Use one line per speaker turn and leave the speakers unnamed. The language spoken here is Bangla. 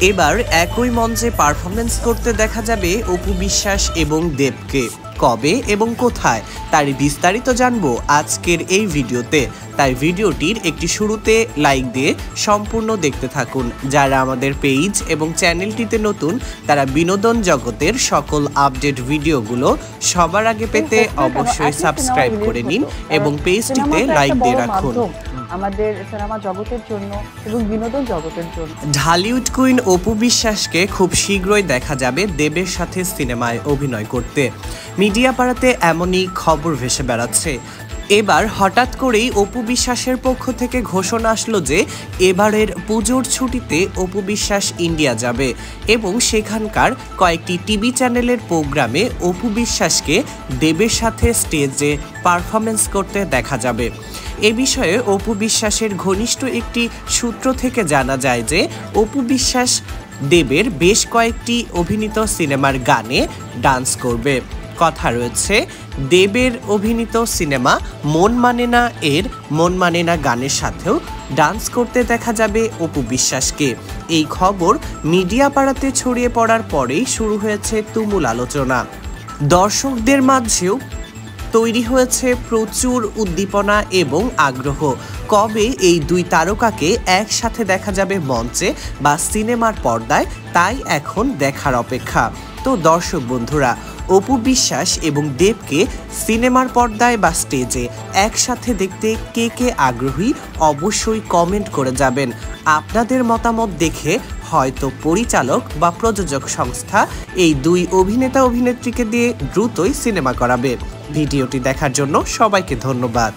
এবার একই মঞ্চে পারফরমেন্স করতে দেখা যাবে অপু বিশ্বাস এবং দেবকে। কবে এবং কোথায় তার বিস্তারিত জানবো আজকের এই ভিডিওতে। তাই ভিডিওটির একটি শুরুতে লাইক দিয়ে সম্পূর্ণ দেখতে থাকুন। যারা আমাদের পেজ এবং চ্যানেলটিতে নতুন তারা বিনোদন জগতের সকল আপডেট ভিডিওগুলো সবার আগে পেতে অবশ্যই সাবস্ক্রাইব করে নিন এবং পেজটিতে লাইক দিয়ে রাখুন।
আমাদের সিনেমা জগতের জন্য এবং বিনোদন জগতের জন্য
ঢালিউড কুইন অপু বিশ্বাসকে খুব শীঘ্রই দেখা যাবে দেবের সাথে সিনেমায় অভিনয় করতে। মিডিয়া পাড়াতে এমনই খবর ভেসে বেড়াচ্ছে। এবার হঠাৎ করেই অপু বিশ্বাসের পক্ষ থেকে ঘোষণা আসলো যে এবারের পুজোর ছুটিতে অপু বিশ্বাস ইন্ডিয়া যাবে এবং সেখানকার কয়েকটি টিভি চ্যানেলের প্রোগ্রামে অপু বিশ্বাসকে দেবের সাথে স্টেজে পারফরমেন্স করতে দেখা যাবে। এ বিষয়ে অপু বিশ্বাসের ঘনিষ্ঠ একটি সূত্র থেকে জানা যায় যে অপু বিশ্বাস দেবের বেশ কয়েকটি অভিনীত সিনেমার গানে ডান্স করবে। কথা রয়েছে দেবের অভিনীত সিনেমা মন মানে না এর মন মানে না গানের সাথেও ডান্স করতে দেখা যাবে অপু বিশ্বাসকে। এই খবর মিডিয়া পাড়াতে ছড়িয়ে পড়ার পরেই শুরু হয়েছে তুমুল আলোচনা। দর্শকদের মাঝেও তৈরি হয়েছে প্রচুর উদ্দীপনা এবং আগ্রহ। কবে এই দুই তারকাকে একসাথে দেখা যাবে মঞ্চে বা সিনেমার পর্দায়, তাই এখন দেখার অপেক্ষা। তো দর্শক বন্ধুরা, অপু বিশ্বাস এবং দেবকে সিনেমার পর্দায় বা স্টেজে একসাথে দেখতে কে কে আগ্রহী অবশ্যই কমেন্ট করে যাবেন। আপনাদের মতামত দেখে হয়তো পরিচালক বা প্রযোজক সংস্থা এই দুই অভিনেতা অভিনেত্রীকে দিয়ে দ্রুতই সিনেমা করাবে। ভিডিওটি দেখার জন্য সবাইকে ধন্যবাদ।